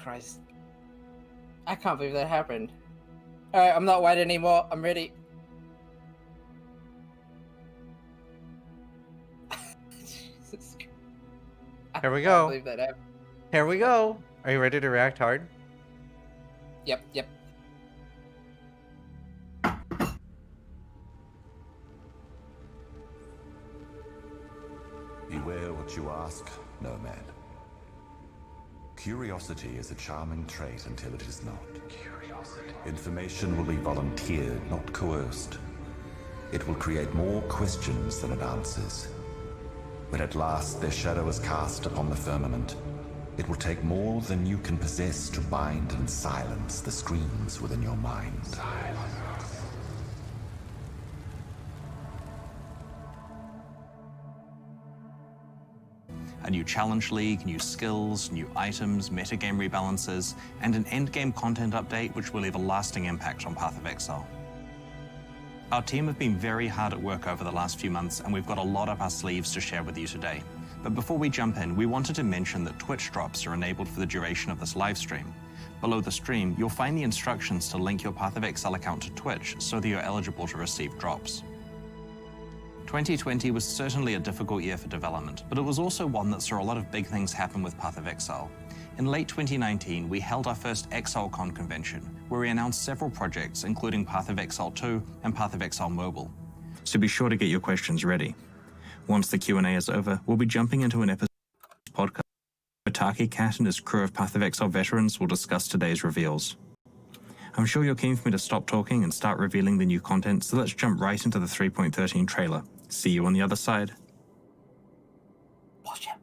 Christ. I can't believe that happened. Alright, I'm not white anymore. I'm ready. Jesus Christ. Here we I go. can't believe that happened. Here we go. Are you ready to react hard? Yep. Beware what you ask, Nomad. Curiosity is a charming trait until it is not. Information will be volunteered, not coerced. It will create more questions than it answers. When at last their shadow is cast upon the firmament, it will take more than you can possess to bind and silence the screams within your mind. A new challenge league, new skills, new items, metagame rebalances, and an endgame content update which will leave a lasting impact on Path of Exile. Our team have been very hard at work over the last few months, and we've got a lot up our sleeves to share with you today. But before we jump in, we wanted to mention that Twitch drops are enabled for the duration of this live stream. Below the stream, you'll find the instructions to link your Path of Exile account to Twitch so that you're eligible to receive drops. 2020 was certainly a difficult year for development, but it was also one that saw a lot of big things happen with Path of Exile. In late 2019, we held our first ExileCon convention, where we announced several projects, including Path of Exile 2 and Path of Exile Mobile. So be sure to get your questions ready. Once the Q&A is over, we'll be jumping into an episode of the podcast where Taki Cat and his crew of Path of Exile veterans will discuss today's reveals. I'm sure you're keen for me to stop talking and start revealing the new content, so let's jump right into the 3.13 trailer. See you on the other side. Watch him.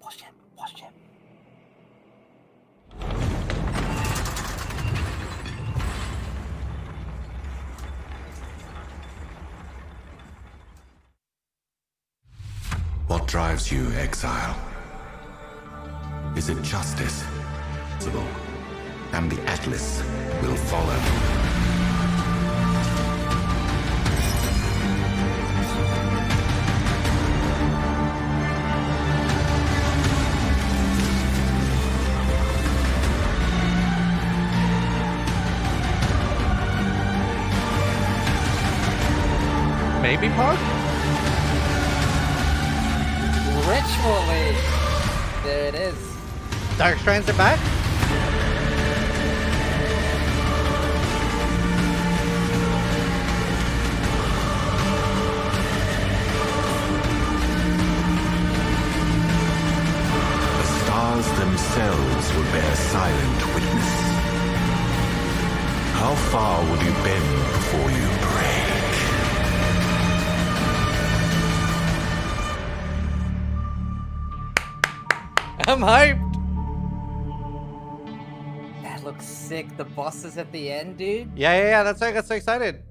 What drives you, Exile? Is it justice? And the Atlas will follow. Maybe Pog? Ritually. There it is. Dark Strands are back? The stars themselves will bear silent witness. How far will you bend before you break? I'm hyped! That looks sick. The boss is at the end, dude. Yeah, that's why I got so excited.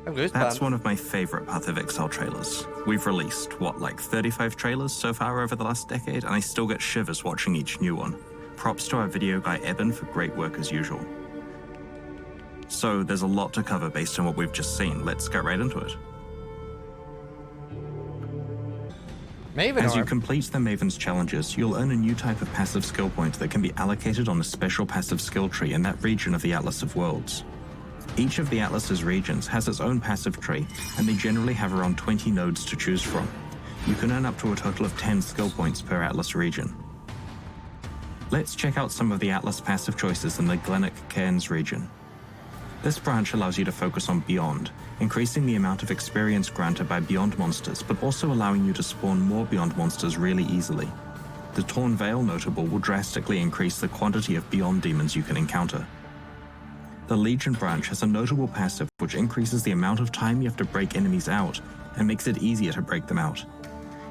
I'm goosebumps. That's one of my favorite Path of Exile trailers. We've released, like 35 trailers so far over the last decade, and I still get shivers watching each new one. Props to our video guy Eben for great work as usual. So there's a lot to cover based on what we've just seen. Let's get right into it. Maven As you Orb. complete the Mavens Challenges, you'll earn a new type of passive skill point that can be allocated on a special passive skill tree in that region of the Atlas of Worlds. Each of the Atlas's regions has its own passive tree, and they generally have around 20 nodes to choose from. You can earn up to a total of 10 skill points per Atlas region. Let's check out some of the Atlas passive choices in the Glennock Cairns region. This branch allows you to focus on Beyond, increasing the amount of experience granted by Beyond monsters, but also allowing you to spawn more Beyond monsters really easily. The Torn Veil notable will drastically increase the quantity of Beyond demons you can encounter. The Legion branch has a notable passive which increases the amount of time you have to break enemies out, and makes it easier to break them out.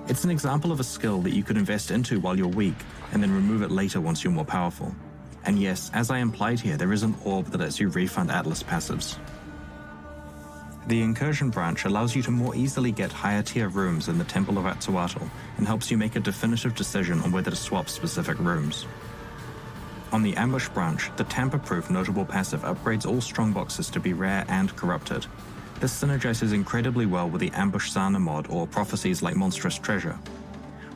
It's an example of a skill that you could invest into while you're weak, and then remove it later once you're more powerful. And yes, as I implied here, there is an orb that lets you refund Atlas passives. The Incursion branch allows you to more easily get higher tier rooms in the Temple of Atsuatl, and helps you make a definitive decision on whether to swap specific rooms. On the Ambush branch, the tamper-proof notable passive upgrades all strongboxes to be rare and corrupted. This synergizes incredibly well with the Ambush Sana mod or prophecies like Monstrous Treasure.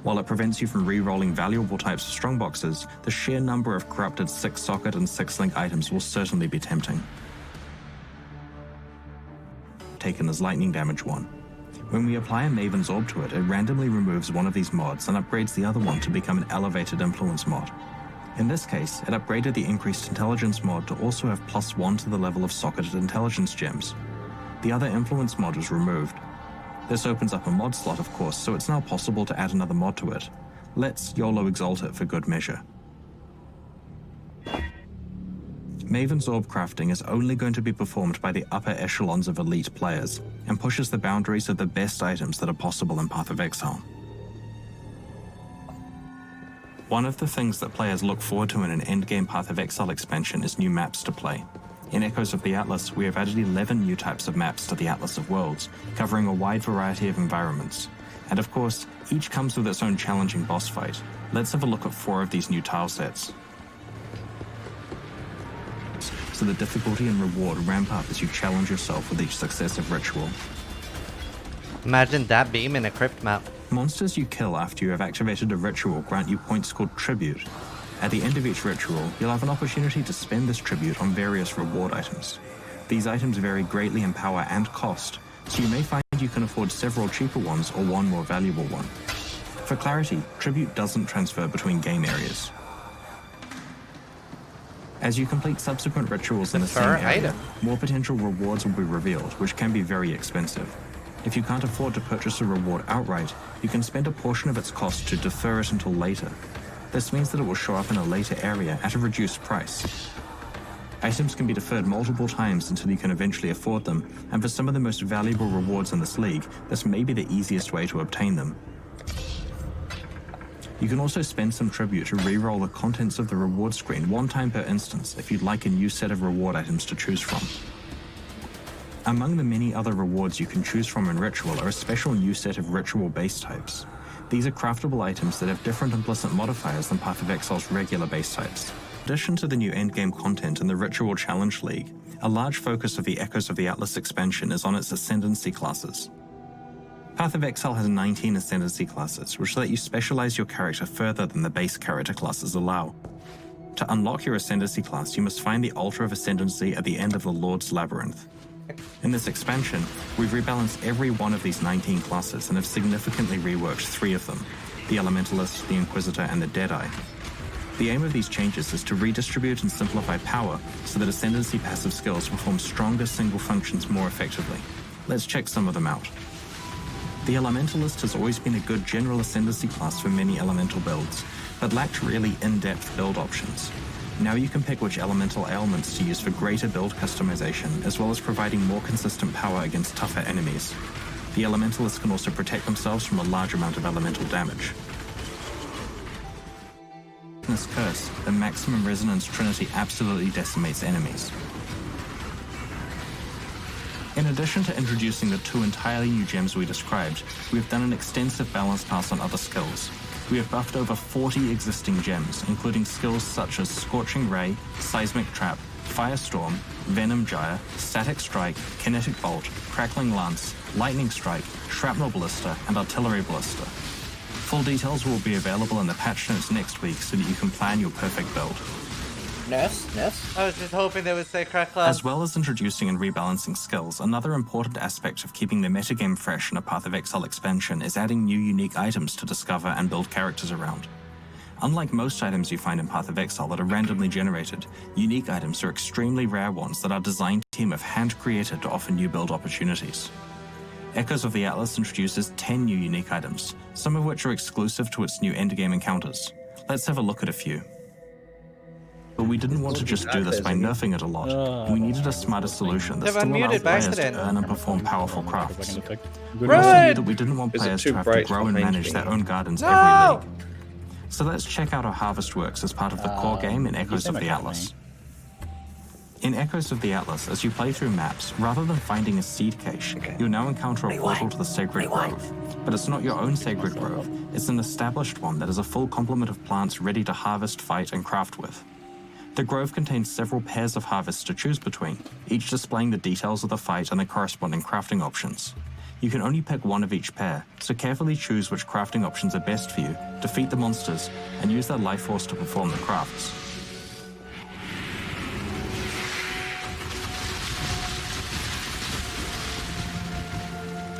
While it prevents you from re-rolling valuable types of strongboxes, the sheer number of corrupted 6-socket and 6-link items will certainly be tempting. Taken as lightning damage 1. When we apply a Mavens Orb to it, it randomly removes one of these mods and upgrades the other one to become an elevated influence mod. In this case, it upgraded the increased intelligence mod to also have +1 to the level of socketed intelligence gems. The other influence mod was removed. This opens up a mod slot, of course, so it's now possible to add another mod to it. Let's YOLO Exalt it for good measure. Mavens Orb crafting is only going to be performed by the upper echelons of elite players, and pushes the boundaries of the best items that are possible in Path of Exile. One of the things that players look forward to in an endgame Path of Exile expansion is new maps to play. In Echoes of the Atlas, we have added 11 new types of maps to the Atlas of Worlds, covering a wide variety of environments. And of course, each comes with its own challenging boss fight. Let's have a look at 4 of these new tile sets. So the difficulty and reward ramp up as you challenge yourself with each successive ritual. Imagine that beam in a crypt map. Monsters you kill after you have activated a ritual grant you points called Tribute. At the end of each ritual, you'll have an opportunity to spend this tribute on various reward items. These items vary greatly in power and cost, so you may find you can afford several cheaper ones or one more valuable one. For clarity, tribute doesn't transfer between game areas. As you complete subsequent rituals in the same area, more potential rewards will be revealed, which can be very expensive. If you can't afford to purchase a reward outright, you can spend a portion of its cost to defer it until later. This means that it will show up in a later area at a reduced price. Items can be deferred multiple times until you can eventually afford them, and for some of the most valuable rewards in this league, this may be the easiest way to obtain them. You can also spend some tribute to re-roll the contents of the reward screen 1 time per instance if you'd like a new set of reward items to choose from. Among the many other rewards you can choose from in Ritual are a special new set of ritual base types. These are craftable items that have different implicit modifiers than Path of Exile's regular base types. In addition to the new endgame content in the Ritual Challenge League, a large focus of the Echoes of the Atlas expansion is on its Ascendancy classes. Path of Exile has 19 Ascendancy classes, which let you specialize your character further than the base character classes allow. To unlock your Ascendancy class, you must find the Altar of Ascendancy at the end of the Lord's Labyrinth. In this expansion, we've rebalanced every one of these 19 classes and have significantly reworked 3 of them, the Elementalist, the Inquisitor, and the Deadeye. The aim of these changes is to redistribute and simplify power so that Ascendancy passive skills perform stronger single functions more effectively. Let's check some of them out. The Elementalist has always been a good general Ascendancy class for many elemental builds, but lacked really in-depth build options. Now you can pick which elemental ailments to use for greater build customization, as well as providing more consistent power against tougher enemies. The Elementalists can also protect themselves from a large amount of elemental damage. In this curse, the Maximum Resonance Trinity absolutely decimates enemies. In addition to introducing the 2 entirely new gems we described, we have done an extensive balance pass on other skills. We have buffed over 40 existing gems, including skills such as Scorching Ray, Seismic Trap, Firestorm, Venom Gyre, Static Strike, Kinetic Bolt, Crackling Lance, Lightning Strike, Shrapnel Ballista, and Artillery Ballista. Full details will be available in the patch notes next week so that you can plan your perfect build. Ness? I was just hoping they would say crack lab. As well as introducing and rebalancing skills, another important aspect of keeping the metagame fresh in a Path of Exile expansion is adding new unique items to discover and build characters around. Unlike most items you find in Path of Exile that are randomly generated, unique items are extremely rare ones that our design team have hand-created to offer new build opportunities. Echoes of the Atlas introduces 10 new unique items, some of which are exclusive to its new endgame encounters. Let's have a look at a few. But we didn't want to just do this by nerfing it a lot. We needed a smarter solution that still allows players to earn and perform powerful crafts. We also knew that we didn't want players to have to grow and manage their own gardens every league. So let's check out how Harvest works as part of the core game in Echoes of the Atlas. In Echoes of the Atlas, as you play through maps, rather than finding a seed cache, you'll now encounter a portal to the Sacred Grove. But it's not your own Sacred Grove, it's an established one that has a full complement of plants ready to harvest, fight, and craft with. The grove contains several pairs of harvests to choose between, each displaying the details of the fight and the corresponding crafting options. You can only pick one of each pair, so carefully choose which crafting options are best for you, defeat the monsters, and use their life force to perform the crafts.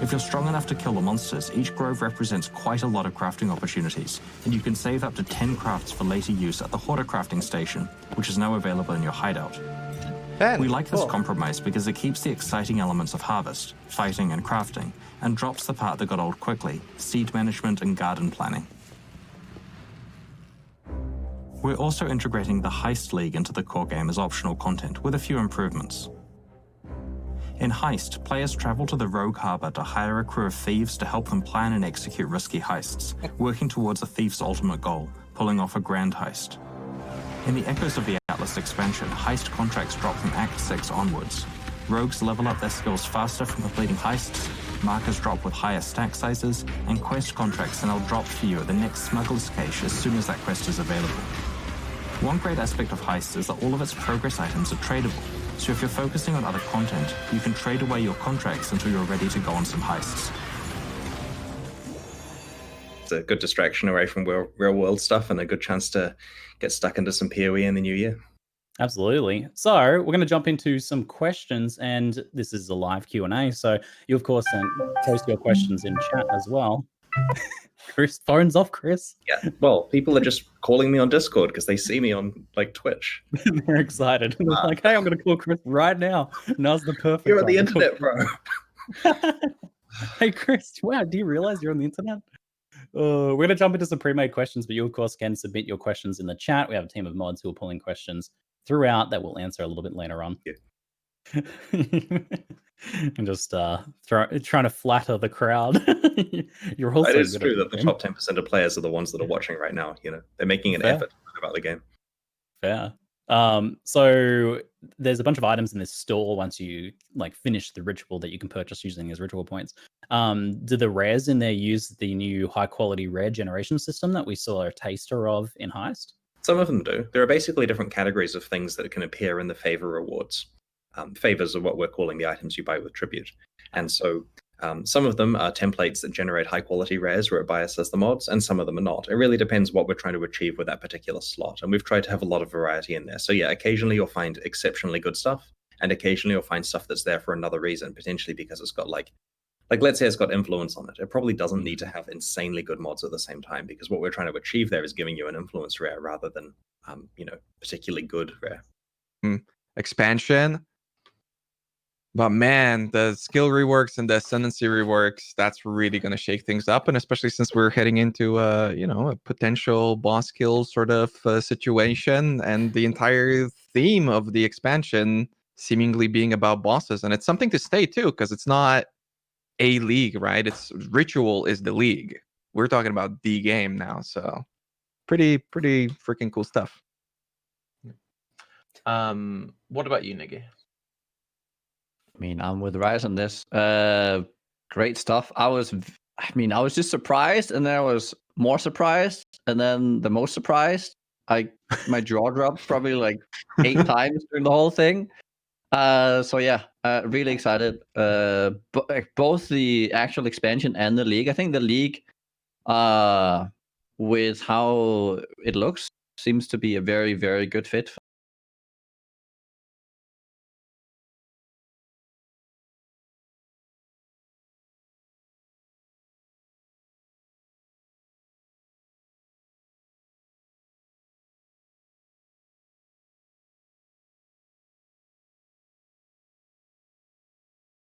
If you're strong enough to kill the monsters, each grove represents quite a lot of crafting opportunities, and you can save up to 10 crafts for later use at the Hoarder crafting station, which is now available in your hideout. We like this compromise because it keeps the exciting elements of harvest, fighting, and crafting, and drops the part that got old quickly, seed management and garden planning. We're also integrating the Heist League into the core game as optional content with a few improvements. In Heist, players travel to the Rogue Harbor to hire a crew of thieves to help them plan and execute risky heists, working towards a thief's ultimate goal, pulling off a grand heist. In the Echoes of the Atlas expansion, heist contracts drop from Act 6 onwards. Rogues level up their skills faster from completing heists, markers drop with higher stack sizes, and quest contracts are now dropped for you at the next smuggler's cache as soon as that quest is available. One great aspect of Heist is that all of its progress items are tradable, so if you're focusing on other content, you can trade away your contracts until you're ready to go on some heists. It's a good distraction away from real world stuff and a good chance to get stuck into some PoE in the new year. Absolutely. So we're going to jump into some questions, and this is a live Q&A. So you, of course, then post your questions in chat as well. Chris, phone's off, Chris. Yeah, well, people are just calling me on Discord because they see me on like Twitch. They're excited. They're like, hey, I'm going to call Chris right now. Now's the perfect You're on the time to internet, bro. Hey, Chris, wow, do you realize you're on the internet? We're going to jump into some pre-made questions, but you, of course, can submit your questions in the chat. We have a team of mods who are pulling questions throughout that we'll answer a little bit later on. Yeah. And just trying to flatter the crowd. You're also It is good true at that the game. top 10% of players are the ones that are watching right now. You know, they're making an Fair. effort to talk about the game. Fair. So there's a bunch of items in this store once you like finish the ritual that you can purchase using as ritual points. Do the rares in there use the new high quality rare generation system that we saw a taster of in Heist? Some of them do. There are basically different categories of things that can appear in the favor rewards. Favors are what we're calling the items you buy with tribute. And so some of them are templates that generate high quality rares where it biases the mods, and some of them are not. It really depends what we're trying to achieve with that particular slot. And we've tried to have a lot of variety in there. So yeah, occasionally you'll find exceptionally good stuff, and occasionally you'll find stuff that's there for another reason, potentially because it's got like let's say it's got influence on it. It probably doesn't need to have insanely good mods at the same time, because what we're trying to achieve there is giving you an influence rare rather than particularly good rare. Expansion. But man, the skill reworks and the ascendancy reworks, that's really going to shake things up. And especially since we're heading into a potential boss kill sort of situation, and the entire theme of the expansion seemingly being about bosses. And it's something to stay too, because it's not a league, right? It's Ritual is the league. We're talking about the game now. So pretty freaking cool stuff. What about you, Niggy? I mean, I'm with Rise on this. Great stuff. I was just surprised, and then I was more surprised, and then the most surprised. My jaw dropped probably like 8 times during the whole thing. So yeah, really excited. Both the actual expansion and the league. I think the league, with how it looks, seems to be a very, very good fit